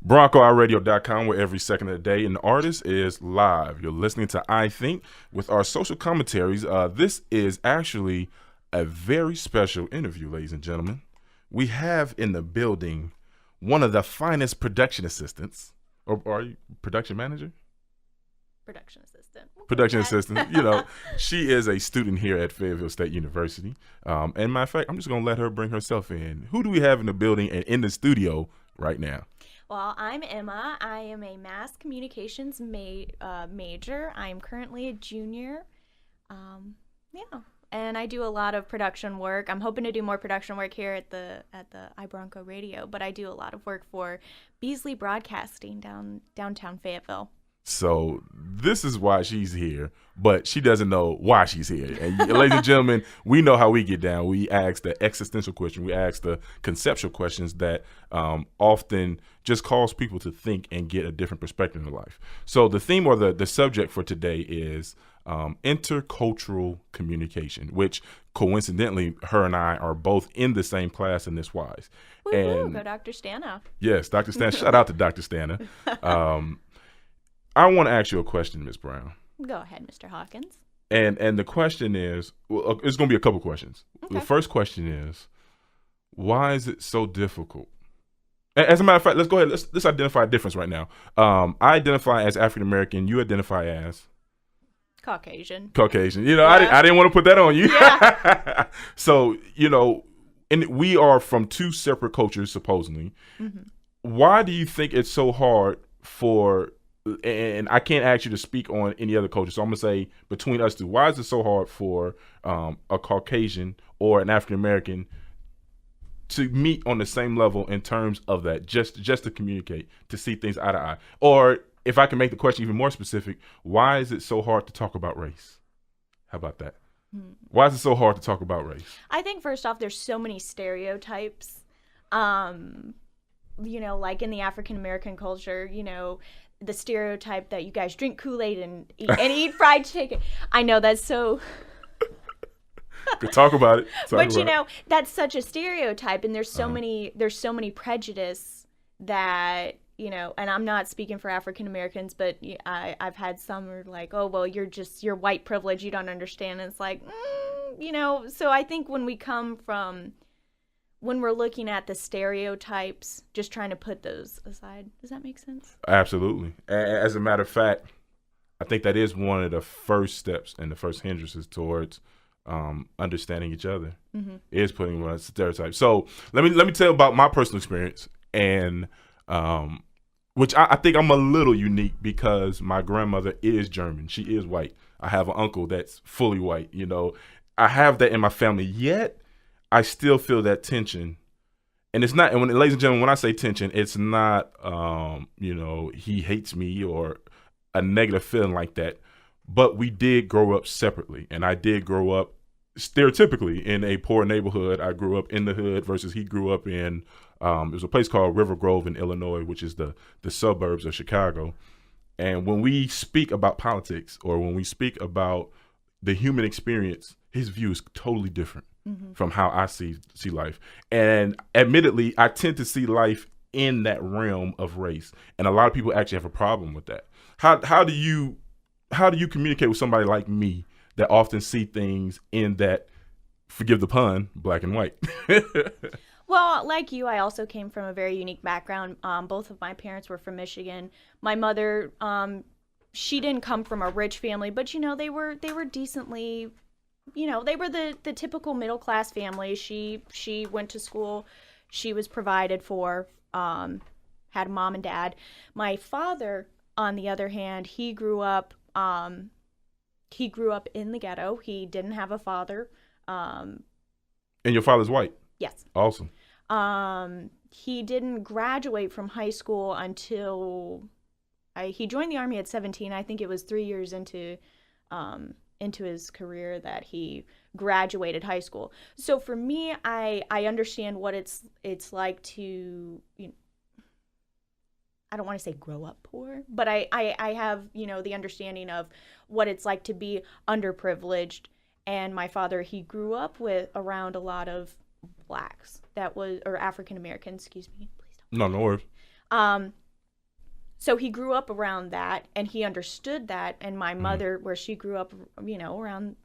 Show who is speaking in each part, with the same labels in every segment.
Speaker 1: BroncoRadio.com, where every second of the day an artist is live. You're listening to I Think with our social commentaries. This is actually a very special interview, ladies and gentlemen. We have in the building one of the finest production assistants. Or are you production manager?
Speaker 2: Production assistant.
Speaker 1: Production assistant. She is a student here at Fayetteville State University. And matter of fact, I'm just going to let her bring herself in. Who do we have in the building and in the studio right now?
Speaker 2: Well, I'm Emma. I am a mass communications major. I'm currently a junior. And I do a lot of production work. I'm hoping to do more production work here at the iBronco Radio, but I do a lot of work for Beasley Broadcasting downtown Fayetteville.
Speaker 1: So this is why she's here, but she doesn't know why she's here. And ladies and gentlemen, we know how we get down. We ask the existential question. We ask the conceptual questions that often just cause people to think and get a different perspective in life. So the theme or the subject for today is intercultural communication, which coincidentally, her and I are both in the same class in this wise.
Speaker 2: Woo-hoo, go Dr. Stana.
Speaker 1: Yes, Dr. Stana. Shout out to Dr. Stana. I want to ask you a question, Ms. Brown.
Speaker 2: Go ahead, Mr. Hawkins.
Speaker 1: And the question is, well, it's going to be a couple questions.
Speaker 2: Okay.
Speaker 1: The first question is, why is it so difficult? As a matter of fact, let's go ahead. Let's identify a difference right now. I identify as African American. You identify as
Speaker 2: Caucasian.
Speaker 1: Yeah. I didn't want to put that on you.
Speaker 2: Yeah.
Speaker 1: So and we are from two separate cultures, supposedly. Mm-hmm. Why do you think it's so hard for? And I can't ask you to speak on any other culture, so I'm gonna say between us two, why is it so hard for a Caucasian or an African American to meet on the same level in terms of that, just to communicate, to see things eye to eye? Or if I can make the question even more specific, why is it so hard to talk about race? How about that? Why is it so hard to talk about race?
Speaker 2: I think first off, there's so many stereotypes. Like in the African American culture, the stereotype that you guys drink Kool-Aid and eat fried chicken. I know that's so.
Speaker 1: Could talk about it.
Speaker 2: That's such a stereotype, and there's so many prejudice that and I'm not speaking for African Americans, but I've had some who are like, oh well, you're white privilege, you don't understand. And it's like, So I think when we're looking at the stereotypes, just trying to put those aside. Does that make sense?
Speaker 1: Absolutely. As a matter of fact, I think that is one of the first steps and the first hindrances towards understanding each other. Mm-hmm. Is putting one stereotype. So let me tell you about my personal experience, and which I think I'm a little unique because my grandmother is German. She is white. I have an uncle that's fully white. I have that in my family, yet I still feel that tension. And it's not, and ladies and gentlemen, when I say tension, it's not, he hates me or a negative feeling like that. But we did grow up separately. And I did grow up stereotypically in a poor neighborhood. I grew up in the hood versus he grew up in, there's a place called River Grove in Illinois, which is the suburbs of Chicago. And when we speak about politics or when we speak about the human experience, his view is totally different. Mm-hmm. From how I see life. And admittedly, I tend to see life in that realm of race. And a lot of people actually have a problem with that. How do you communicate with somebody like me that often see things in that, forgive the pun, black and white?
Speaker 2: Well, like you, I also came from a very unique background. Both of my parents were from Michigan. My mother, she didn't come from a rich family, but they were decently. They were the typical middle class family. She went to school. She was provided for. Had a mom and dad. My father, on the other hand, he grew up in the ghetto. He didn't have a father.
Speaker 1: And your father's white?
Speaker 2: Yes.
Speaker 1: Awesome.
Speaker 2: He didn't graduate from high school until he joined the Army at 17. I think it was 3 years into his career that he graduated high school. So for me, I understand what it's like to, I don't want to say grow up poor, but I have, the understanding of what it's like to be underprivileged. And my father, he grew up around a lot of blacks or African Americans, excuse me. Please don't.
Speaker 1: No worries.
Speaker 2: So he grew up around that, and he understood that. And my mother, where she grew up, around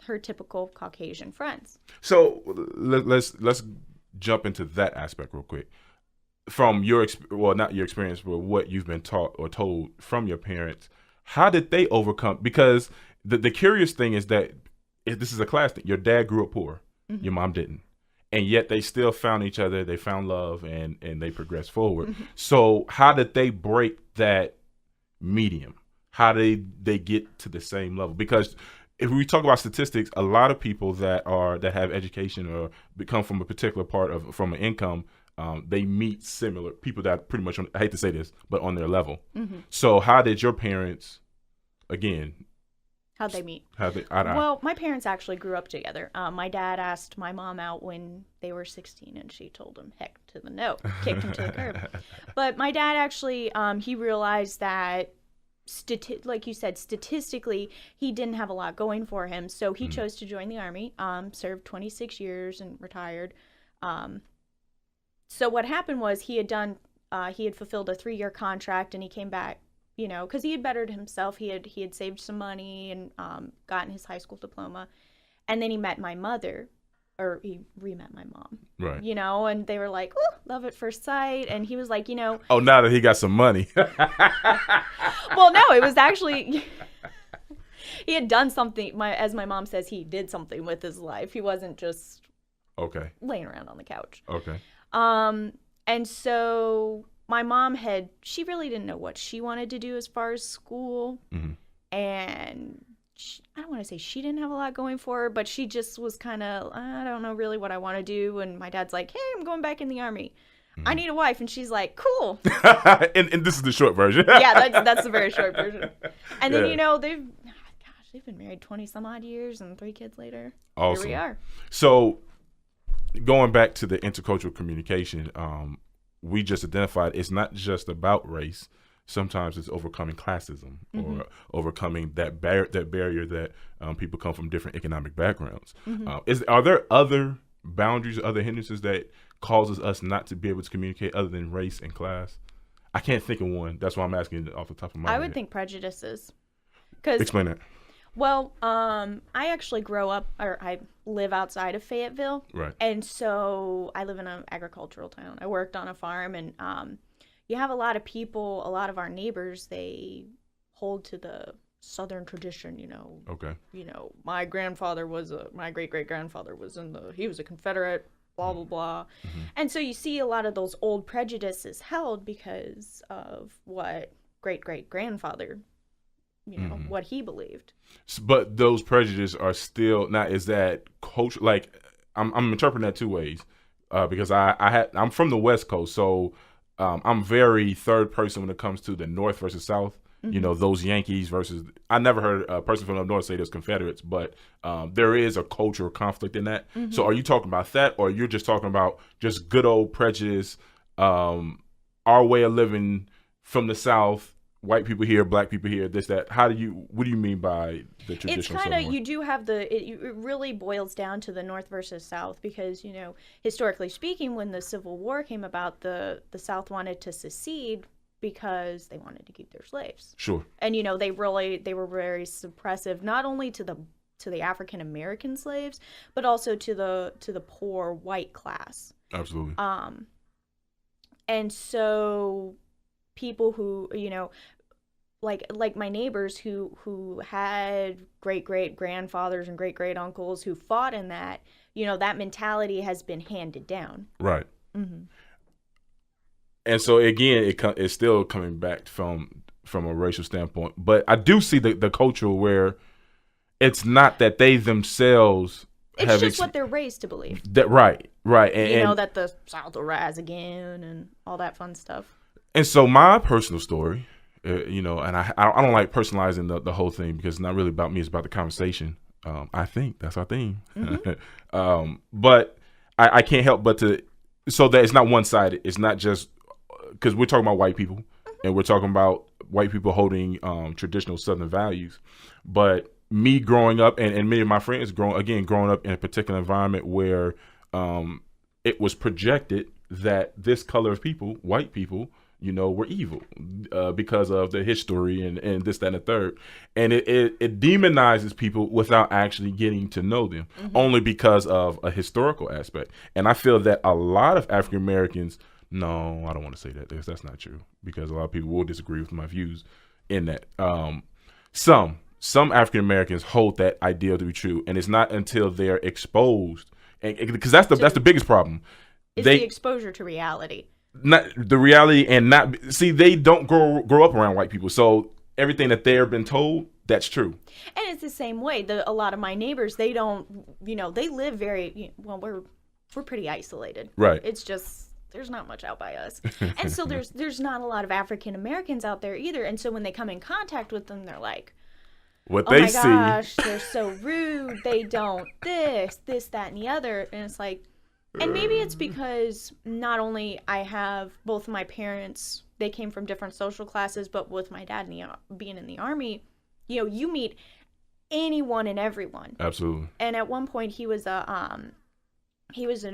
Speaker 2: her typical Caucasian friends.
Speaker 1: So let's jump into that aspect real quick. From your not your experience, but what you've been taught or told from your parents, how did they overcome? Because the curious thing is that this is a class thing. Your dad grew up poor, your mom didn't, and yet they still found each other. They found love, and they progressed forward. So how did they break that medium? How did they get to the same level? Because if we talk about statistics, a lot of people that have education or come from a particular from an income, they meet similar people that pretty much, I hate to say this, but on their level. So how did your parents, again,
Speaker 2: how'd they meet?
Speaker 1: Well,
Speaker 2: my parents actually grew up together. My dad asked my mom out when they were 16, and she told him, heck to the no, kicked him to the curb. But my dad actually, he realized that, like you said, statistically, he didn't have a lot going for him. So he chose to join the Army, served 26 years and retired. So what happened was he had fulfilled a 3-year contract, and he came back, because he had bettered himself. He had saved some money and gotten his high school diploma. And then he met my mother, or he re-met my mom.
Speaker 1: Right.
Speaker 2: And they were like, "Ooh, love at first sight." And he was like,
Speaker 1: Oh, now that he got some money.
Speaker 2: Well, no, it was actually... he had done something, as my mom says, he did something with his life. He wasn't just laying around on the couch.
Speaker 1: Okay.
Speaker 2: And so my mom she really didn't know what she wanted to do as far as school. And I don't want to say she didn't have a lot going for her, but she just was kind of, I don't know really what I want to do. And my dad's like, "Hey, I'm going back in the Army. I need a wife." And she's like, "Cool."
Speaker 1: and this is the short version.
Speaker 2: Yeah, that's the very short version. And then, they've been married 20 some odd years and 3 kids later.
Speaker 1: Awesome.
Speaker 2: Here we are.
Speaker 1: So going back to the intercultural communication, we just identified it's not just about race. Sometimes it's overcoming classism or overcoming that barrier that people come from different economic backgrounds. Are there other boundaries, other hindrances that causes us not to be able to communicate other than race and class? I can't think of one. That's why I'm asking off the top of my head.
Speaker 2: I would think prejudices.
Speaker 1: Explain that.
Speaker 2: Well, I actually I live outside of Fayetteville.
Speaker 1: Right.
Speaker 2: And so I live in an agricultural town. I worked on a farm, and you have a lot of our neighbors, they hold to the Southern tradition,
Speaker 1: Okay.
Speaker 2: My great-great-grandfather he was a Confederate, blah, blah, blah. And so you see a lot of those old prejudices held because of what great-great-grandfather, what he believed.
Speaker 1: But those prejudices are still not, is that culture, like, I'm interpreting that 2 ways, because I'm from the West Coast, so I'm very third person when it comes to the North versus South. Those Yankees versus. I never heard a person from the North say there's Confederates, but there is a cultural conflict in that. So are you talking about that, or you're just talking about just good old prejudice, our way of living from the South? White people here, black people here, this, that. What do you mean by the traditional?
Speaker 2: It's kind of, you do have it really boils down to the North versus South, because, historically speaking, when the Civil War came about, the South wanted to secede because they wanted to keep their slaves.
Speaker 1: Sure.
Speaker 2: And, they were very suppressive, not only to the African American slaves, but also to the poor white class.
Speaker 1: Absolutely.
Speaker 2: And so people who, like my neighbors who had great-great-grandfathers and great-great-uncles who fought in that, that mentality has been handed down.
Speaker 1: Right. And so, again, it's still coming back from a racial standpoint. But I do see the culture where it's not that they themselves
Speaker 2: It's just what they're raised to believe.
Speaker 1: Right. And
Speaker 2: that the South will rise again and all that fun stuff.
Speaker 1: And so my personal story, and I don't like personalizing the whole thing, because it's not really about me. It's about the conversation. I think that's our theme. But I can't help but so that it's not one-sided. It's not just because we're talking about white people, and we're talking about white people holding traditional Southern values. But me growing up, and many of my friends growing up in a particular environment where it was projected that this color of people, white people, were evil because of the history and this, that, and the third. And it demonizes people without actually getting to know them, only because of a historical aspect. And I feel that a lot of African Americans, no, I don't want to say that because that's not true, because a lot of people will disagree with my views in that. Some African Americans hold that ideal to be true, and it's not until they're exposed, and because that's the biggest problem.
Speaker 2: It's the exposure to reality.
Speaker 1: Not the reality, and not see, they don't grow up around white people, so everything that they've been told, that's true. And
Speaker 2: it's the same way. A lot of my neighbors, they don't, they live very well. We're pretty isolated.
Speaker 1: Right.
Speaker 2: It's just there's not much out by us, and so there's not a lot of African Americans out there either. And so when they come in contact with them, they're like,
Speaker 1: what they see.
Speaker 2: Oh my gosh, they're so rude. They don't this, that, and the other. And it's like, and maybe it's because not only I have both of my parents, they came from different social classes, but with my dad being in the Army, you meet anyone and everyone.
Speaker 1: Absolutely.
Speaker 2: And at one point, he was an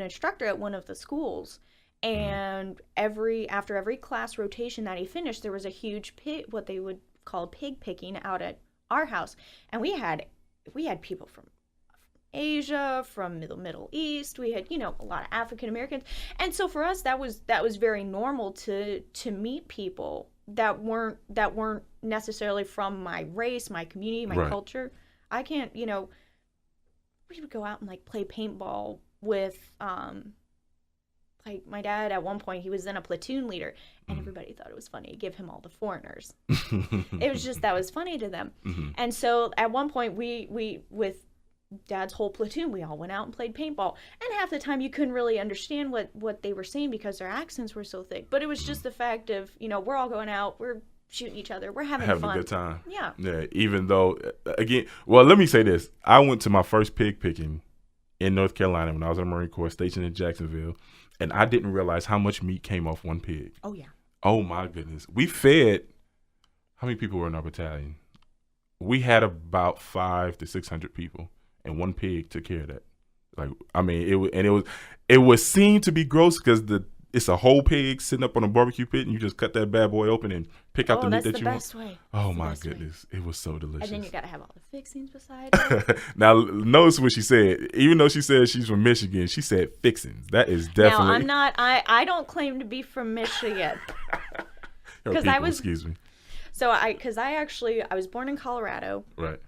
Speaker 2: instructor at one of the schools. And after every class rotation that he finished, there was a huge pig, what they would call pig picking, out at our house. And we had people from Asia, from the Middle East. We had, a lot of African Americans. And so for us, that was very normal to meet people that weren't necessarily from my race, my community, my culture. I can't, we would go out and play paintball with my dad. At one point, he was then a platoon leader, and everybody thought it was funny to give him all the foreigners. It was just, that was funny to them. And so at one point, we with Dad's whole platoon, we all went out and played paintball, and half the time you couldn't really understand what they were saying because their accents were so thick. But it was just the fact of, we're all going out, we're shooting each other, we're having fun.
Speaker 1: A good time.
Speaker 2: Yeah.
Speaker 1: Even though, again, well, let me say this. I went to my first pig picking in North Carolina when I was in the Marine Corps, stationed in Jacksonville, and I didn't realize how much meat came off one pig.
Speaker 2: Oh, yeah.
Speaker 1: Oh, my goodness. We fed, how many people were in our battalion? We had about 500 to 600 people, and one pig took care of that. It was seen to be gross because it's a whole pig sitting up on a barbecue pit, and you just cut that bad boy open and pick out the meat that you want.
Speaker 2: That's the best way.
Speaker 1: Oh, my goodness. It was so delicious.
Speaker 2: And then you got to have all the fixings beside it.
Speaker 1: Now, notice what she said. Even though she said she's from Michigan, she said fixings. That is definitely.
Speaker 2: Now, I'm not, I don't claim to be from Michigan.
Speaker 1: Because I was, excuse me.
Speaker 2: So I was born in Colorado.
Speaker 1: Right.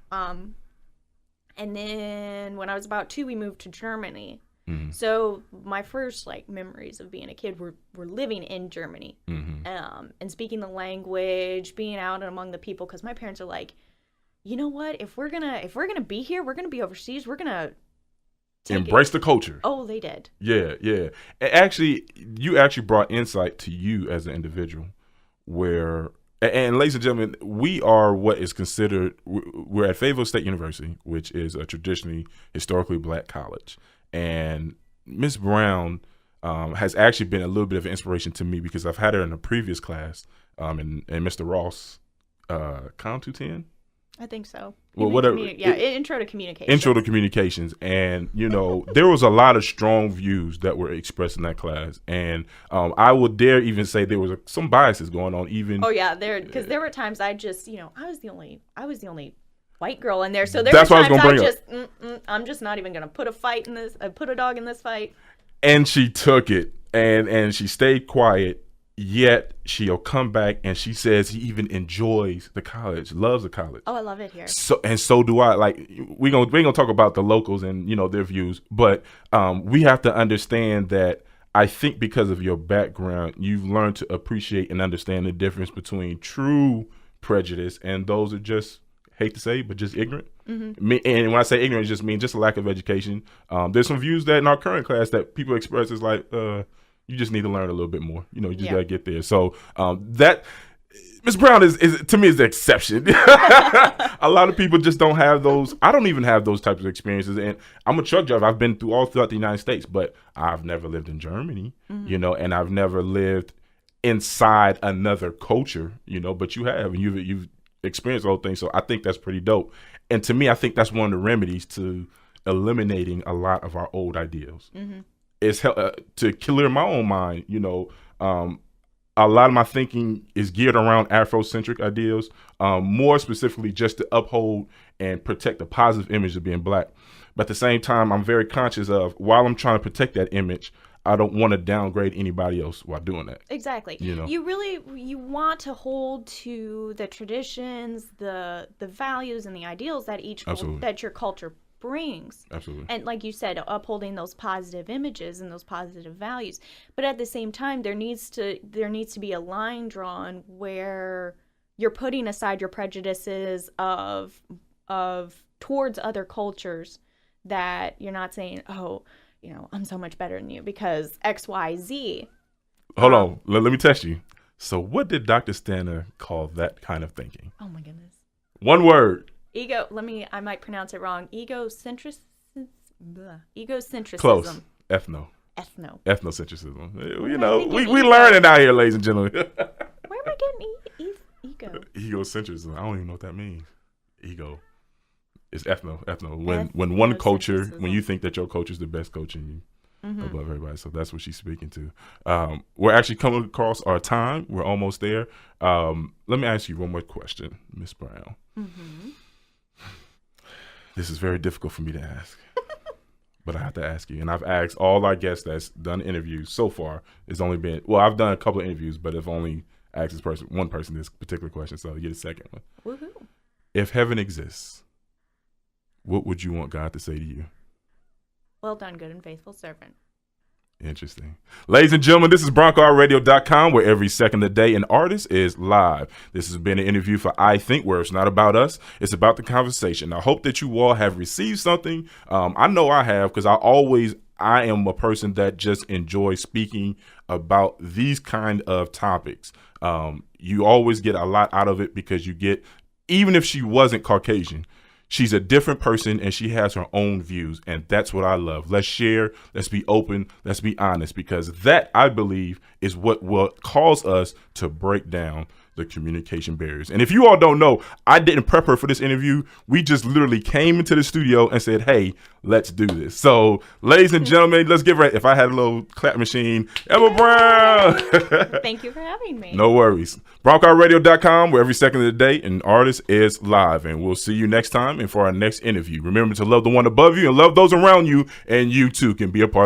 Speaker 2: And then when I was about 2, we moved to Germany.
Speaker 1: Mm-hmm.
Speaker 2: So my first memories of being a kid were living in Germany, and speaking the language, being out among the people. Because my parents are like, you know what? If we're gonna be here, we're gonna be overseas. We're gonna
Speaker 1: embrace the culture.
Speaker 2: Oh, they did.
Speaker 1: Yeah. Actually, you actually brought insight to you as an individual, where. And ladies and gentlemen, we are what is considered. We're at Fayetteville State University, which is a traditionally historically black college. And Miss Brown has actually been a little bit of an inspiration to me because I've had her in a previous class, and Mr. Ross, Com 210.
Speaker 2: I think so.
Speaker 1: Well, whatever.
Speaker 2: Intro to communications.
Speaker 1: Intro to communications, and there was a lot of strong views that were expressed in that class, and I would dare even say there was some biases going on. Even
Speaker 2: because there were times I just I was the only white girl in there, so
Speaker 1: that's
Speaker 2: were
Speaker 1: what
Speaker 2: times
Speaker 1: I was gonna bring up.
Speaker 2: I'm just not even gonna put a dog in this fight.
Speaker 1: And she took it, and she stayed quiet. Yet she'll come back and she says he even enjoys the college, loves the college.
Speaker 2: Oh, I love it here.
Speaker 1: So do I. We ain't gonna talk about the locals and their views, but we have to understand that I think because of your background, you've learned to appreciate and understand the difference between true prejudice and those that just hate to say, but just ignorant. Mm-hmm. And when I say ignorant, it just means just a lack of education. There's some views that in our current class that people express is you just need to learn a little bit more. You just gotta get there. So that Ms. Brown is to me is the exception. A lot of people just don't have those. I don't even have those types of experiences. And I'm a truck driver. I've been all throughout the United States, but I've never lived in Germany. Mm-hmm. And I've never lived inside another culture. But you have, and you've experienced the whole thing. So I think that's pretty dope. And to me, I think that's one of the remedies to eliminating a lot of our old ideals. Mm-hmm. It's to clear my own mind. a lot of my thinking is geared around Afrocentric ideals, more specifically just to uphold and protect the positive image of being black. But at the same time, I'm very conscious of, while I'm trying to protect that image, I don't want to downgrade anybody else while doing that.
Speaker 2: Exactly. You want to hold to the traditions, the values, and the ideals that that your culture brings.
Speaker 1: Absolutely.
Speaker 2: And like you said, upholding those positive images and those positive values. But at the same time, there needs to be a line drawn where you're putting aside your prejudices of towards other cultures, that you're not saying, oh, I'm so much better than you because X, Y, Z.
Speaker 1: Hold on. Let me test you. So what did Dr. Stanner call that kind of thinking?
Speaker 2: Oh my goodness.
Speaker 1: One word.
Speaker 2: I might pronounce it wrong. Egocentrism.
Speaker 1: Close. Ethnocentrism. We learning out here, ladies and gentlemen.
Speaker 2: Where am I getting ego?
Speaker 1: Egocentrism. I don't even know what that means. Ego. It's ethno. When one culture, when you think that your culture is the best culture, and you above everybody. So that's what she's speaking to. We're actually coming across our time. We're almost there. Let me ask you one more question, Miss Brown. Mm-hmm. This is very difficult for me to ask, but I have to ask you. And I've asked all our guests that's done interviews so far. It's only been, I've done a couple of interviews, but I've only asked one person this particular question. So you get a second one.
Speaker 2: Woohoo.
Speaker 1: If heaven exists, what would you want God to say to you?
Speaker 2: Well done, good and faithful servant.
Speaker 1: Interesting. Ladies and gentlemen, this is BroncoRadio.com, where every second of the day an artist is live. This has been an interview for I Think, where it's not about us, it's about the conversation. I hope that you all have received something. I know I have, because I am a person that just enjoys speaking about these kind of topics. You always get a lot out of it, because you get, even if she wasn't Caucasian, she's a different person and she has her own views. And that's what I love. Let's share. Let's be open. Let's be honest, because that, I believe, is what will cause us to break down the communication barriers. And if you all don't know, I didn't prep her for this interview. We just literally came into the studio and said, hey, let's do this. So, ladies and gentlemen, let's get ready. If I had a little clap machine, Emma Brown.
Speaker 2: Thank you for having me.
Speaker 1: No worries. BroncoRadio.com, where every second of the day an artist is live. And we'll see you next time and for our next interview. Remember to love the one above you and love those around you, and you too can be a part of